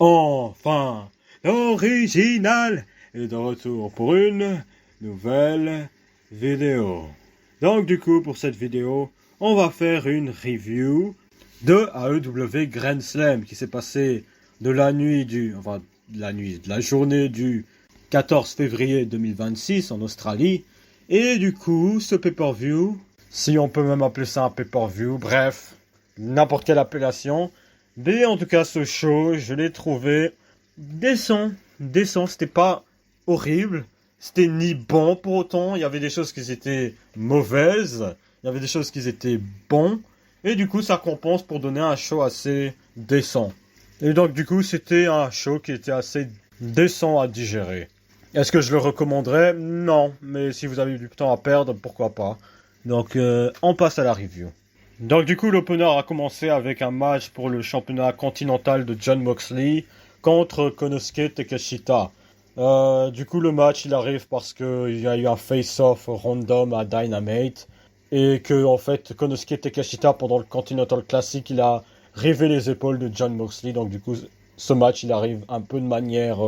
Enfin, l'original est de retour pour une nouvelle vidéo. Donc du coup, pour cette vidéo, on va faire une review de AEW Grand Slam qui s'est passé de la journée du 14 février 2026 en Australie. Et du coup, ce pay-per-view, si on peut même appeler ça un pay-per-view, bref, n'importe quelle appellation. Mais en tout cas, ce show, je l'ai trouvé décent. C'était pas horrible. C'était ni bon pour autant. Il y avait des choses qui étaient mauvaises. Il y avait des choses qui étaient bons. Et du coup, ça compense pour donner un show assez décent. Et donc, du coup, c'était un show qui était assez décent à digérer. Est-ce que je le recommanderais? Non. Mais si vous avez du temps à perdre, pourquoi pas. Donc, on passe à la review. Donc du coup, l'opener a commencé avec un match pour le championnat continental de Jon Moxley contre Konosuke Takeshita. Du coup, le match, il arrive parce qu'il y a eu un face-off random à Dynamite et que, en fait, Konosuke Takeshita, pendant le Continental Classic, il a rivé les épaules de Jon Moxley. Donc du coup, ce match, il arrive un peu de manière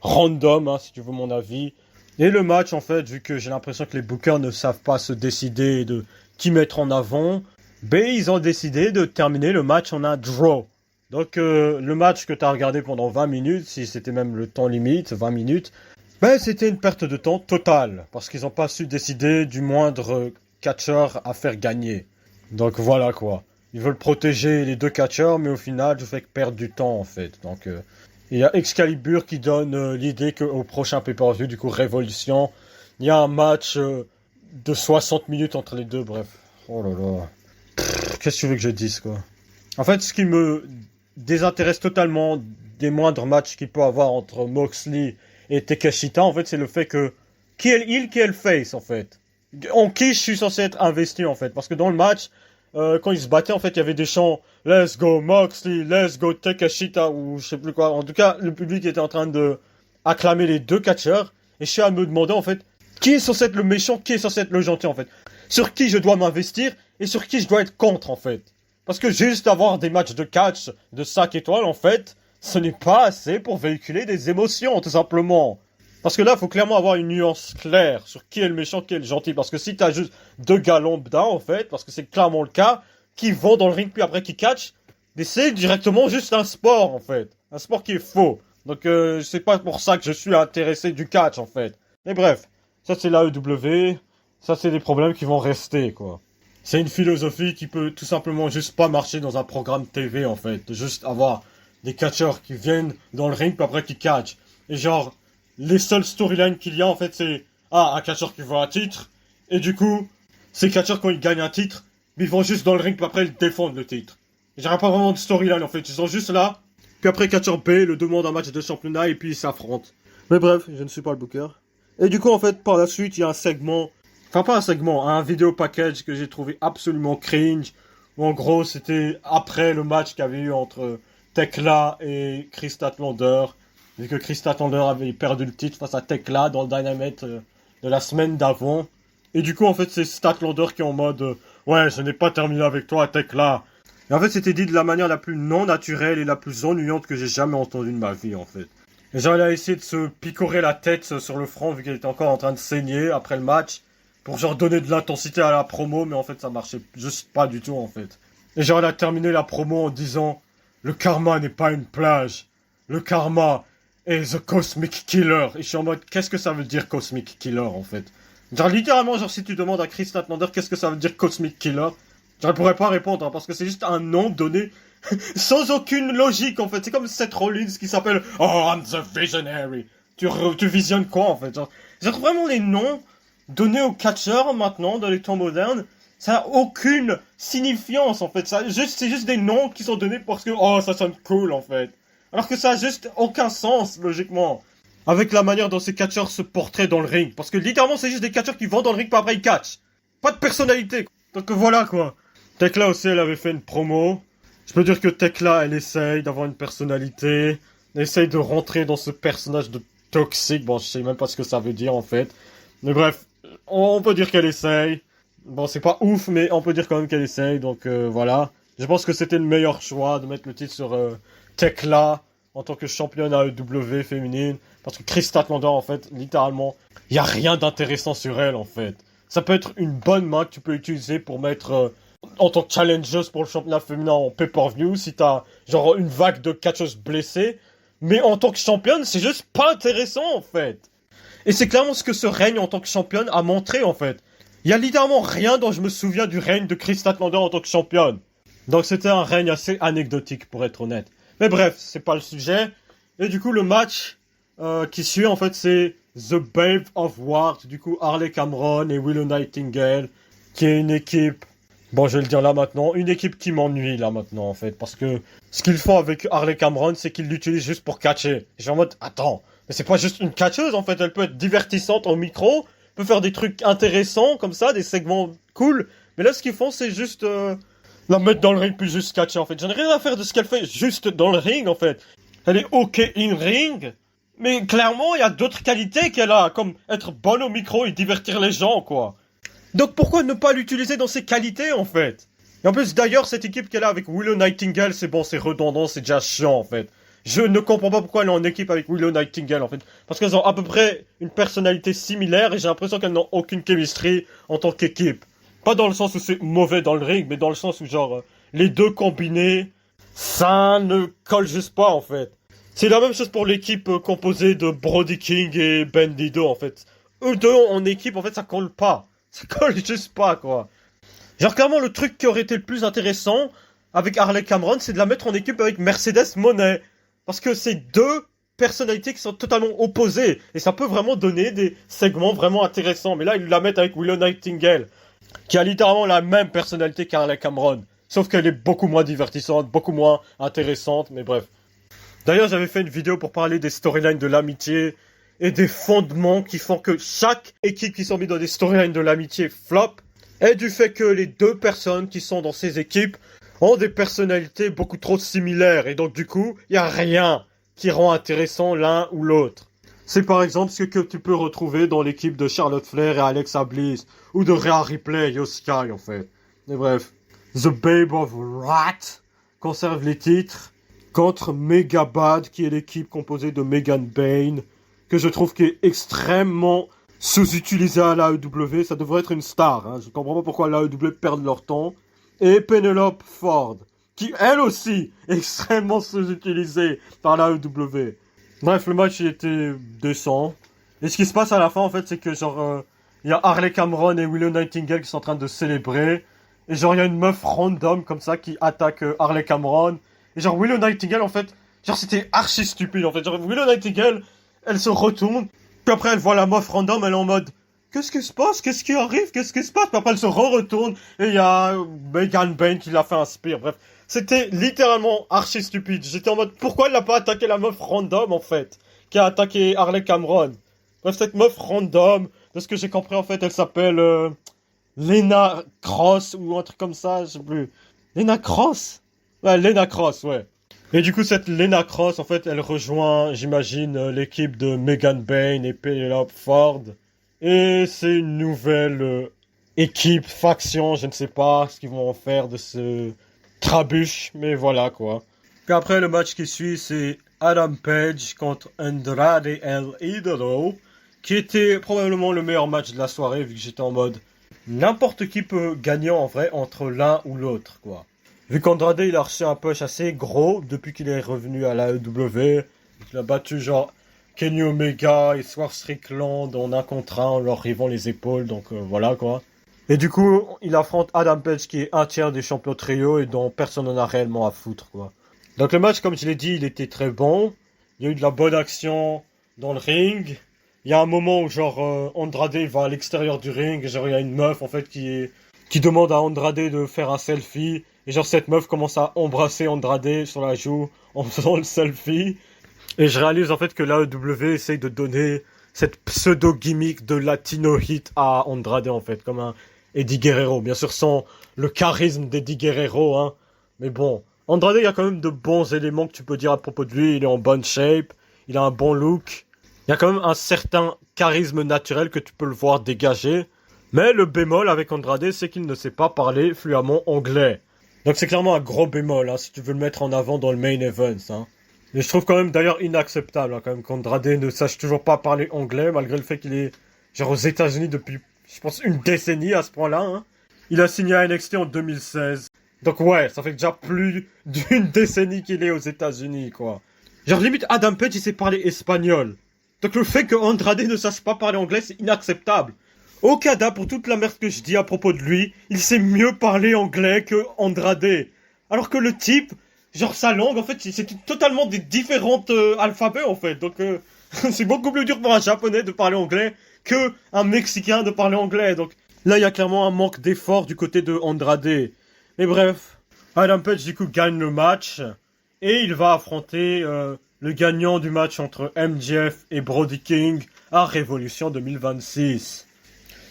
random, hein, si tu veux mon avis. Et le match, en fait, vu que j'ai l'impression que les bookers ne savent pas se décider de qui mettre en avant, ils ont décidé de terminer le match en un draw. Donc le match que tu as regardé pendant 20 minutes, si c'était même le temps limite, 20 minutes, c'était une perte de temps totale. Parce qu'ils n'ont pas su décider du moindre catcheur à faire gagner. Donc voilà quoi. Ils veulent protéger les deux catcheurs, mais au final, je fais que perdre du temps en fait. Donc il y a Excalibur qui donne l'idée qu'au prochain pay-per-view, du coup Révolution, il y a un match de 60 minutes entre les deux, bref. Oh là là. Qu'est-ce que tu veux que je dise, quoi? En fait, ce qui me désintéresse totalement des moindres matchs qu'il peut avoir entre Moxley et Takeshita, en fait, c'est le fait que qui est le heel, qui est le face, en fait. En qui je suis censé être investi, en fait. Parce que dans le match, quand ils se battaient, en fait, il y avait des chants Let's go Moxley, let's go Takeshita, ou je sais plus quoi. En tout cas, le public était en train de acclamer les deux catcheurs. Et je suis à me demander, en fait, qui est censé être le méchant, qui est censé être le gentil, en fait. Sur qui je dois m'investir et sur qui je dois être contre, en fait. Parce que juste avoir des matchs de catch de 5 étoiles, en fait, ce n'est pas assez pour véhiculer des émotions, tout simplement. Parce que là, il faut clairement avoir une nuance claire sur qui est le méchant, qui est le gentil. Parce que si t'as juste deux gars lambda, en fait, parce que c'est clairement le cas, qui vont dans le ring puis après qui catch, mais c'est directement juste un sport, en fait. Un sport qui est faux. Donc, c'est pas pour ça que je suis intéressé du catch, en fait. Mais bref, ça c'est l'AEW. Ça, c'est des problèmes qui vont rester, quoi. C'est une philosophie qui peut tout simplement juste pas marcher dans un programme TV, en fait. De juste avoir des catcheurs qui viennent dans le ring, puis après qui catchent. Et genre, les seules storylines qu'il y a, en fait, c'est un catcheur qui veut un titre. Et du coup, ces catcheurs, quand ils gagnent un titre, ils vont juste dans le ring, puis après, ils défendent le titre. Et j'aurais pas vraiment de storyline, en fait. Ils sont juste là. Puis après, catcheur B le demande un match de championnat, et puis ils s'affrontent. Mais bref, je ne suis pas le booker. Et du coup, en fait, par la suite, il y a un segment... Enfin, pas un segment, un vidéo package que j'ai trouvé absolument cringe. Où en gros, c'était après le match qu'il y avait eu entre Tekla et Chris Statlander. Vu que Chris Statlander avait perdu le titre face à Tekla dans le Dynamite de la semaine d'avant. Et du coup, en fait, c'est Statlander qui est en mode ouais, ce n'est pas terminé avec toi, Tekla. Et en fait, c'était dit de la manière la plus non naturelle et la plus ennuyante que j'ai jamais entendue de ma vie, en fait. Et genre, il a essayé de se picorer la tête sur le front vu qu'il était encore en train de saigner après le match. Pour genre donner de l'intensité à la promo, mais en fait ça marchait juste pas du tout en fait. Et genre elle a terminé la promo en disant le karma n'est pas une plage, le karma est the cosmic killer. Et je suis en mode qu'est-ce que ça veut dire cosmic killer en fait. Genre littéralement genre si tu demandes à Chris Statlander qu'est-ce que ça veut dire cosmic killer, genre elle pourrait pas répondre hein, parce que c'est juste un nom donné sans aucune logique en fait. C'est comme Seth Rollins qui s'appelle oh I'm the visionary. Tu visionnes quoi en fait genre vraiment les noms donné aux catcheurs maintenant dans les temps modernes, ça n'a aucune signifiance en fait. C'est juste des noms qui sont donnés parce que oh ça sonne cool en fait. Alors que ça a juste aucun sens logiquement. Avec la manière dont ces catcheurs se porteraient dans le ring. Parce que littéralement c'est juste des catcheurs qui vont dans le ring puis après ils catchent. Pas de personnalité. Donc voilà quoi. Tekla aussi elle avait fait une promo. Je peux dire que Tekla elle essaye d'avoir une personnalité. Elle essaye de rentrer dans ce personnage de toxique. Bon je sais même pas ce que ça veut dire en fait. Mais bref, on peut dire qu'elle essaye. Bon, c'est pas ouf, mais on peut dire quand même qu'elle essaye. Donc voilà. Je pense que c'était le meilleur choix de mettre le titre sur Tekla en tant que championne AEW féminine. Parce que Chris Statlander, en fait, littéralement, il n'y a rien d'intéressant sur elle, en fait. Ça peut être une bonne main que tu peux utiliser pour mettre en tant que challengeuse pour le championnat féminin en pay-per-view si t'as genre une vague de catcheuses blessées. Mais en tant que championne, c'est juste pas intéressant, en fait. Et c'est clairement ce que ce règne en tant que championne a montré, en fait. Il y a littéralement rien dont je me souviens du règne de Chris Statlander en tant que championne. Donc c'était un règne assez anecdotique, pour être honnête. Mais bref, c'est pas le sujet. Et du coup, le match qui suit, en fait, c'est The Babe of War. Du coup, Harley Cameron et Willow Nightingale, qui est une équipe... Bon, je vais le dire là maintenant, une équipe qui m'ennuie là maintenant, en fait. Parce que ce qu'ils font avec Harley Cameron, c'est qu'ils l'utilisent juste pour catcher. J'ai en mode, attends, mais c'est pas juste une catcheuse, en fait. Elle peut être divertissante au micro, peut faire des trucs intéressants, comme ça, des segments cool. Mais là, ce qu'ils font, c'est juste... la mettre dans le ring puis juste catcher, en fait. J'en ai rien à faire de ce qu'elle fait juste dans le ring, en fait. Elle est ok in ring, mais clairement, il y a d'autres qualités qu'elle a, comme être bonne au micro et divertir les gens, quoi. Donc pourquoi ne pas l'utiliser dans ses qualités, en fait? Et en plus, d'ailleurs, cette équipe qu'elle a avec Willow Nightingale, c'est bon, c'est redondant, c'est déjà chiant, en fait. Je ne comprends pas pourquoi elle est en équipe avec Willow Nightingale, en fait. Parce qu'elles ont à peu près une personnalité similaire et j'ai l'impression qu'elles n'ont aucune chemistry en tant qu'équipe. Pas dans le sens où c'est mauvais dans le ring, mais dans le sens où, genre, les deux combinés, ça ne colle juste pas, en fait. C'est la même chose pour l'équipe composée de Brody King et Bandido, en fait. Eux deux en équipe, en fait, ça colle pas. Ça colle juste pas, quoi. Genre, clairement, le truc qui aurait été le plus intéressant avec Harley Cameron, c'est de la mettre en équipe avec Mercedes Moné. Parce que c'est deux personnalités qui sont totalement opposées. Et ça peut vraiment donner des segments vraiment intéressants. Mais là, ils la mettent avec Willow Nightingale, qui a littéralement la même personnalité qu'Harley Cameron. Sauf qu'elle est beaucoup moins divertissante, beaucoup moins intéressante, mais bref. D'ailleurs, j'avais fait une vidéo pour parler des storylines de l'amitié et des fondements qui font que chaque équipe qui sont mis dans des storylines de l'amitié flop, et du fait que les deux personnes qui sont dans ces équipes ont des personnalités beaucoup trop similaires, et donc du coup, il n'y a rien qui rend intéressant l'un ou l'autre. C'est par exemple ce que tu peux retrouver dans l'équipe de Charlotte Flair et Alexa Bliss, ou de Rhea Ripley et Io Sky, en fait. Mais bref, The Babe of Rat conserve les titres contre Mega Bad, qui est l'équipe composée de Megan Bayne, que je trouve qui est extrêmement sous-utilisée à l'AEW. Ça devrait être une star, hein. Je comprends pas pourquoi l'AEW perd leur temps. Et Penelope Ford, qui elle aussi est extrêmement sous-utilisée par l'AEW. Bref, le match il était décent. Et ce qui se passe à la fin, en fait, c'est que genre, il y a Harley Cameron et Willow Nightingale qui sont en train de célébrer. Et genre, il y a une meuf random comme ça qui attaque Harley Cameron. Et genre, Willow Nightingale, en fait, genre, c'était archi stupide, en fait. Genre, Willow Nightingale, elle se retourne. Puis après, elle voit la meuf random, elle est en mode, qu'est-ce qui se passe? Qu'est-ce qui arrive? Qu'est-ce qui se passe? Puis après, elle se re-retourne. Et il y a Megan Bayne qui l'a fait un spear. Bref, c'était littéralement archi stupide. J'étais en mode, pourquoi elle n'a pas attaqué la meuf random, en fait, qui a attaqué Harley Cameron? Bref, cette meuf random, de ce que j'ai compris, en fait, elle s'appelle Lena Cross ou un truc comme ça, je sais plus. Lena Cross? Ouais, Lena Cross, ouais. Et du coup, cette Lena Cross, en fait, elle rejoint, j'imagine, l'équipe de Megan Bayne et Penelope Ford. Et c'est une nouvelle équipe, faction, je ne sais pas ce qu'ils vont en faire de ce trabuche, mais quoi. Puis après, le match qui suit, c'est Adam Page contre Andrade El Idolo, qui était probablement le meilleur match de la soirée, vu que j'étais en mode n'importe qui peut gagner en vrai entre l'un ou l'autre, quoi. Vu qu'Andrade, il a reçu un push assez gros depuis qu'il est revenu à l'AEW. Il a battu genre Kenny Omega et Swerve Strickland en un contre un en leur rivant les épaules, donc voilà quoi. Et du coup, il affronte Adam Page qui est un tiers des champions trio et dont personne n'en a réellement à foutre, quoi. Donc le match, comme je l'ai dit, il était très bon. Il y a eu de la bonne action dans le ring. Il y a un moment où genre Andrade va à l'extérieur du ring et genre il y a une meuf en fait qui demande à Andrade de faire un selfie. Et genre cette meuf commence à embrasser Andrade sur la joue en faisant le selfie. Et je réalise en fait que l'AEW essaye de donner cette pseudo-gimmick de Latino Hit à Andrade en fait, comme un Eddie Guerrero. Bien sûr sans le charisme d'Eddie Guerrero, hein. Mais bon, Andrade il y a quand même de bons éléments que tu peux dire à propos de lui. Il est en bonne shape, il a un bon look. Il y a quand même un certain charisme naturel que tu peux le voir dégager. Mais le bémol avec Andrade, c'est qu'il ne sait pas parler fluemment anglais. Donc c'est clairement un gros bémol, hein, si tu veux le mettre en avant dans le main event, hein. Et je trouve quand même d'ailleurs inacceptable, hein, quand même, qu'Andrade ne sache toujours pas parler anglais, malgré le fait qu'il est, genre, aux États-Unis depuis, je pense, une décennie à ce point-là, hein. Il a signé à NXT en 2016. Donc ouais, ça fait déjà plus d'une décennie qu'il est aux États-Unis, quoi. Genre, limite, Adam Page, il sait parler espagnol. Donc le fait que Andrade ne sache pas parler anglais, c'est inacceptable. Okada, pour toute la merde que je dis à propos de lui, il sait mieux parler anglais que Andrade. Alors que le type, genre sa langue, en fait, c'est totalement des différentes alphabets, en fait. Donc c'est beaucoup plus dur pour un japonais de parler anglais que un mexicain de parler anglais. Donc là, il y a clairement un manque d'effort du côté de Andrade. Mais bref, Adam Page, du coup, gagne le match. Et il va affronter le gagnant du match entre MJF et Brody King à Révolution 2026.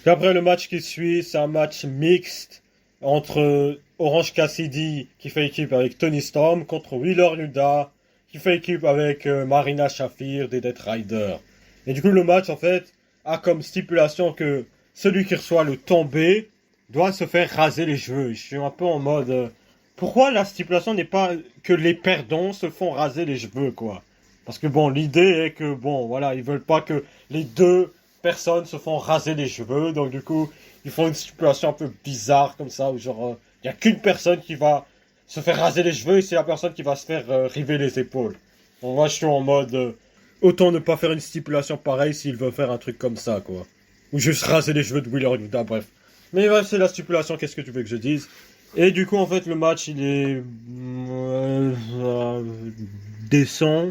Puis après, le match qui suit, c'est un match mixte entre Orange Cassidy, qui fait équipe avec Tony Storm, contre Wheeler Yuta, qui fait équipe avec Marina Shafir des Death Riders. Et du coup, le match, en fait, a comme stipulation que celui qui reçoit le tombé doit se faire raser les cheveux. Je suis un peu en mode... pourquoi la stipulation n'est pas que les perdants se font raser les cheveux, quoi? Parce que bon, l'idée est que, bon, voilà, ils veulent pas que les deux personnes se font raser les cheveux, donc du coup, ils font une stipulation un peu bizarre comme ça, où genre, il y a qu'une personne qui va se faire raser les cheveux, et c'est la personne qui va se faire river les épaules. Donc moi, je suis en mode, autant ne pas faire une stipulation pareille s'il veut faire un truc comme ça, quoi. Ou juste raser les cheveux de Wheeler Yuta, bref. Mais ouais, c'est la stipulation, qu'est-ce que tu veux que je dise? Et du coup, en fait, le match, il est décent.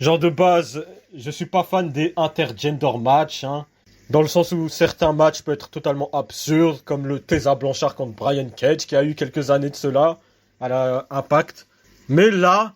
Genre, de base, je suis pas fan des intergender matchs, hein. Dans le sens où certains matchs peuvent être totalement absurdes, comme le Tessa Blanchard contre Brian Cage, qui a eu quelques années de cela, à la Impact. Mais là,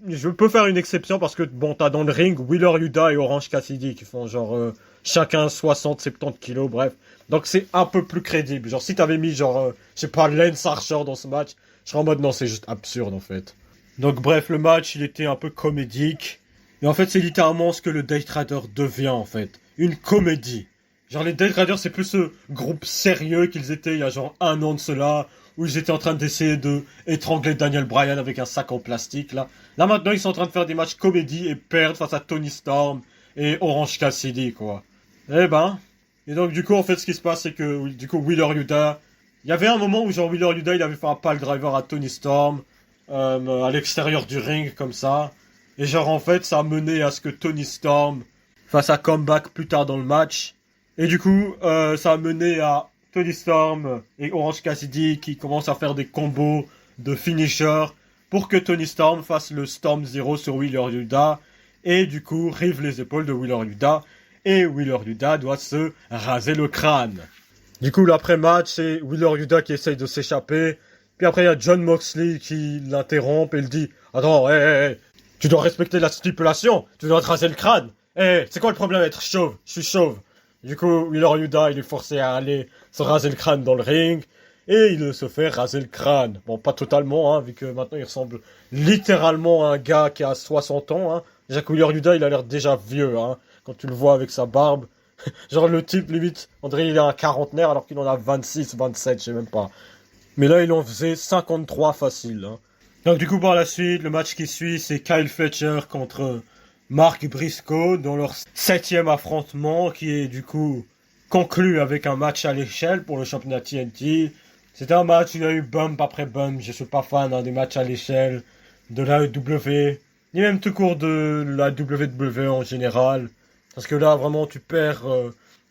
je peux faire une exception parce que, bon, t'as dans le ring Wheeler Yuta et Orange Cassidy qui font genre chacun 60-70 kilos, bref. Donc c'est un peu plus crédible. Genre, si t'avais mis genre, je sais pas, Lance Archer dans ce match, je serais en mode non, c'est juste absurde en fait. Donc bref, le match, il était un peu comédique. Et en fait, c'est littéralement ce que le Date Rider devient en fait. Une comédie. Genre, les Date Riders, c'est plus ce groupe sérieux qu'ils étaient il y a genre un an de cela, où ils étaient en train d'essayer de étrangler Daniel Bryan avec un sac en plastique, là. Là, maintenant, ils sont en train de faire des matchs comédie et perdre face à Tony Storm et Orange Cassidy, quoi. Eh ben. Et donc, du coup, en fait, ce qui se passe, c'est que, du coup, Wheeler Yuta, il y avait un moment où, genre, Wheeler Yuta, il avait fait un pile driver à Tony Storm, à l'extérieur du ring, comme ça. Et genre, en fait, ça a mené à ce que Tony Storm fasse un comeback plus tard dans le match. Et du coup, ça a mené à Tony Storm et Orange Cassidy qui commencent à faire des combos de finisher pour que Tony Storm fasse le Storm Zero sur Wheeler Yuta et du coup rive les épaules de Wheeler Yuta et Wheeler Yuta doit se raser le crâne. Du coup, l'après-match, c'est Wheeler Yuta qui essaye de s'échapper. Puis après, il y a John Moxley qui l'interrompt et il dit attends, tu dois respecter la stipulation, tu dois te raser le crâne. C'est quoi le problème d'être chauve? Je suis chauve. Du coup, Wheeler Yuta, il est forcé à aller se raser le crâne dans le ring. Et il se fait raser le crâne. Bon, pas totalement, hein, vu que maintenant il ressemble littéralement à un gars qui a 60 ans. Hein. Déjà que Wheeler Yuta, il a l'air déjà vieux, hein, quand tu le vois avec sa barbe. Genre le type, limite, on dirait qu'il est un quarantenaire alors qu'il en a 26, 27, je sais même pas. Mais là, il en faisait 53 facile. Hein. Donc du coup, par la suite, le match qui suit, c'est Kyle Fletcher contre Mark Briscoe dans leur 7e affrontement qui est du coup conclu avec un match à l'échelle pour le championnat TNT. C'était un match où il y a eu bump après bump. Je suis pas fan des matchs à l'échelle de la AEW, ni même tout court de la WWE en général. Parce que là, vraiment, tu perds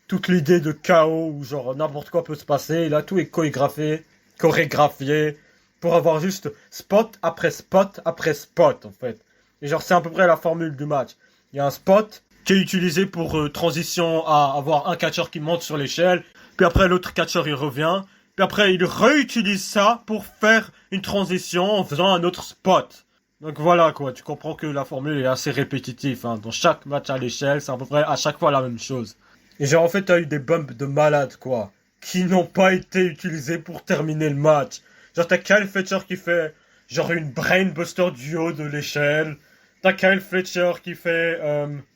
toute l'idée de chaos où genre n'importe quoi peut se passer. Et là, tout est chorégraphié pour avoir juste spot après spot après spot en fait. Et genre, c'est à peu près la formule du match. Il y a un spot qui est utilisé pour transition à avoir un catcheur qui monte sur l'échelle. Puis après, l'autre catcheur, il revient. Puis après, il réutilise ça pour faire une transition en faisant un autre spot. Donc voilà, quoi. Tu comprends que la formule est assez répétitive. Hein. Dans chaque match à l'échelle, c'est à peu près à chaque fois la même chose. Et genre, en fait, t'as eu des bumps de malade, quoi. Qui n'ont pas été utilisés pour terminer le match. Genre, t'as Kyle Fletcher qui fait genre une brainbuster du haut de l'échelle. T'as Kyle Fletcher qui fait...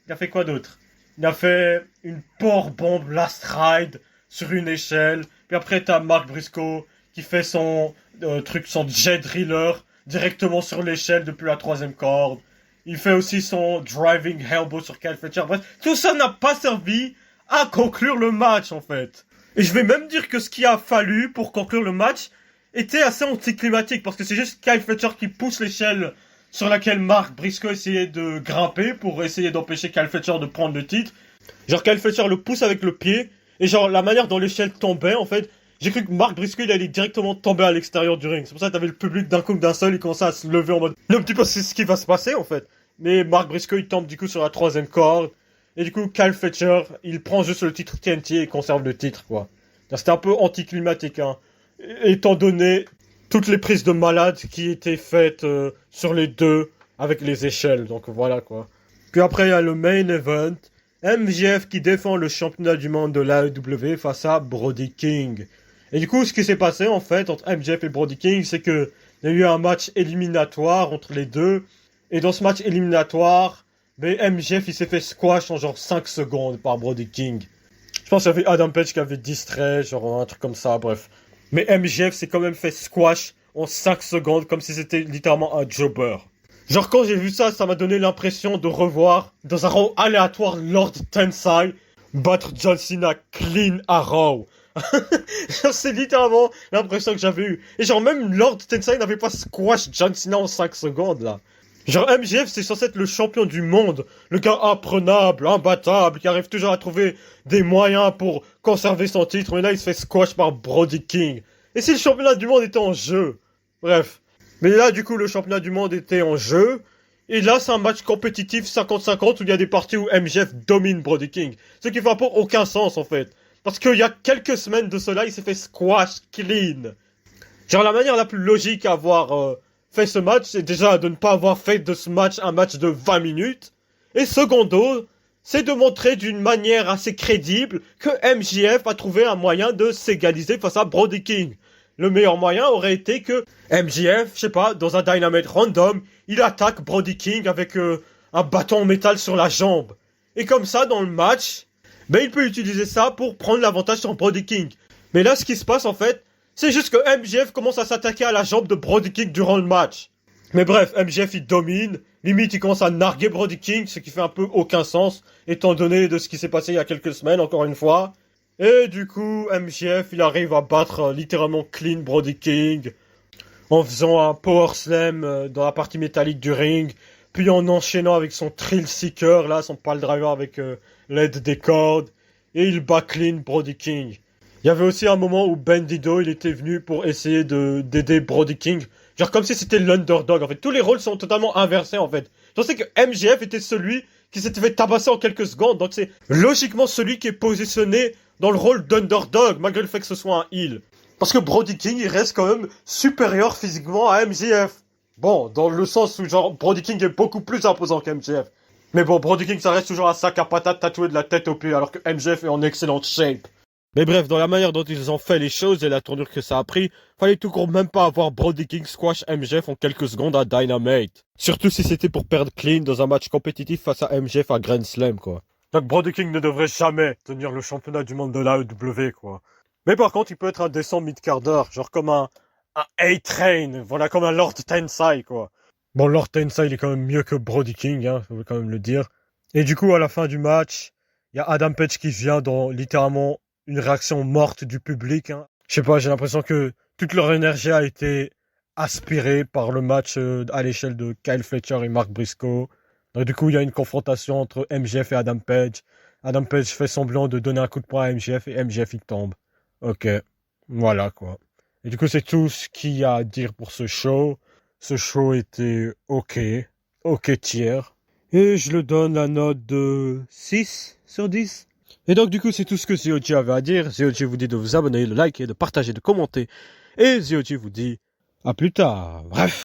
il a fait quoi d'autre? Il a fait une powerbomb last ride sur une échelle. Puis après, t'as Mark Briscoe qui fait son truc, son jet driller directement sur l'échelle depuis la 3e corde. Il fait aussi son driving elbow sur Kyle Fletcher. Bref, tout ça n'a pas servi à conclure le match, en fait. Et je vais même dire que ce qu'il a fallu pour conclure le match était assez anticlimatique, parce que c'est juste Kyle Fletcher qui pousse l'échelle sur laquelle Mark Briscoe essayait de grimper pour essayer d'empêcher Kyle Fletcher de prendre le titre. Genre, Kyle Fletcher le pousse avec le pied, et genre, la manière dont l'échelle tombait, en fait, j'ai cru que Mark Briscoe, il allait directement tomber à l'extérieur du ring. C'est pour ça que t'avais le public d'un coup, d'un seul, il commençait à se lever en mode, un petit peu, c'est ce qui va se passer, en fait. Mais Mark Briscoe, il tombe du coup sur la troisième corde, et du coup, Kyle Fletcher, il prend juste le titre TNT et conserve le titre, quoi. C'était un peu anticlimatique, hein. Étant donné toutes les prises de malade qui étaient faites sur les deux avec les échelles. Donc voilà quoi. Puis après il y a le main event. MJF qui défend le championnat du monde de l'AEW face à Brody King. Et du coup ce qui s'est passé en fait entre MJF et Brody King, c'est que il y a eu un match éliminatoire entre les deux. Et dans ce match éliminatoire, MJF il s'est fait squash en genre 5 secondes par Brody King. Je pense qu'il y avait Adam Page qui avait distrait, genre un truc comme ça, bref. Mais MJF s'est quand même fait squash en 5 secondes, comme si c'était littéralement un jobber. Genre quand j'ai vu ça, ça m'a donné l'impression de revoir, dans un Raw aléatoire, Lord Tensai battre John Cena clean à Raw. Genre c'est littéralement l'impression que j'avais eue. Et genre même Lord Tensai n'avait pas squash John Cena en 5 secondes là. Genre MJF c'est censé être le champion du monde, le gars imprenable, imbattable, qui arrive toujours à trouver des moyens pour conserver son titre, mais là il se fait squash par Brody King. Et si le championnat du monde était en jeu? Bref. Mais là du coup le championnat du monde était en jeu, et là c'est un match compétitif 50-50 où il y a des parties où MJF domine Brody King. Ce qui fait un peu aucun sens en fait. Parce qu'il y a quelques semaines de cela il s'est fait squash clean. Genre la manière la plus logique à avoir... fait ce match, c'est déjà de ne pas avoir fait de ce match un match de 20 minutes. Et secondo, c'est de montrer d'une manière assez crédible que MJF a trouvé un moyen de s'égaliser face à Brody King. Le meilleur moyen aurait été que MJF, je sais pas, dans un Dynamite random, il attaque Brody King avec un bâton en métal sur la jambe. Et comme ça, dans le match, il peut utiliser ça pour prendre l'avantage sur Brody King. Mais là, ce qui se passe en fait, c'est juste que MJF commence à s'attaquer à la jambe de Brody King durant le match. Mais bref, MJF il domine, limite il commence à narguer Brody King, ce qui fait un peu aucun sens, étant donné de ce qui s'est passé il y a quelques semaines, encore une fois. Et du coup, MJF il arrive à battre littéralement clean Brody King, en faisant un power slam dans la partie métallique du ring, puis en enchaînant avec son thrill seeker, là, son pile driver avec l'aide des cordes, et il bat clean Brody King. Il y avait aussi un moment où Bandido, il était venu pour essayer d'aider Brody King. Genre comme si c'était l'underdog, en fait. Tous les rôles sont totalement inversés, en fait. Je pensais que MJF était celui qui s'était fait tabasser en quelques secondes. Donc c'est logiquement celui qui est positionné dans le rôle d'underdog, malgré le fait que ce soit un heel. Parce que Brody King, il reste quand même supérieur physiquement à MJF. Bon, dans le sens où genre Brody King est beaucoup plus imposant qu'MJF. Mais bon, Brody King, ça reste toujours un sac à patates tatoué de la tête aux pieds, alors que MJF est en excellente shape. Mais bref, dans la manière dont ils ont fait les choses et la tournure que ça a pris, fallait tout court même pas avoir Brody King squash MJF en quelques secondes à Dynamite. Surtout si c'était pour perdre clean dans un match compétitif face à MJF à Grand Slam, quoi. Donc Brody King ne devrait jamais tenir le championnat du monde de l'AEW, quoi. Mais par contre, il peut être un décent mid-carder, genre comme un A-Train, voilà, comme un Lord Tensai, quoi. Bon, Lord Tensai, il est quand même mieux que Brody King, hein, faut quand même le dire. Et du coup, à la fin du match, il y a Adam Page qui vient dans littéralement une réaction morte du public, hein. Je sais pas, j'ai l'impression que toute leur énergie a été aspirée par le match à l'échelle de Kyle Fletcher et Mark Briscoe. Donc du coup, il y a une confrontation entre MJF et Adam Page. Adam Page fait semblant de donner un coup de poing à MJF et MJF il tombe. Ok, voilà quoi. Et du coup, c'est tout ce qu'il y a à dire pour ce show. Ce show était ok tiers. Et je le donne la note de 6 sur 10. Et donc du coup c'est tout ce que ZOG avait à dire. ZOG vous dit de vous abonner, de liker, de partager, de commenter. Et ZOG vous dit à plus tard. Bref.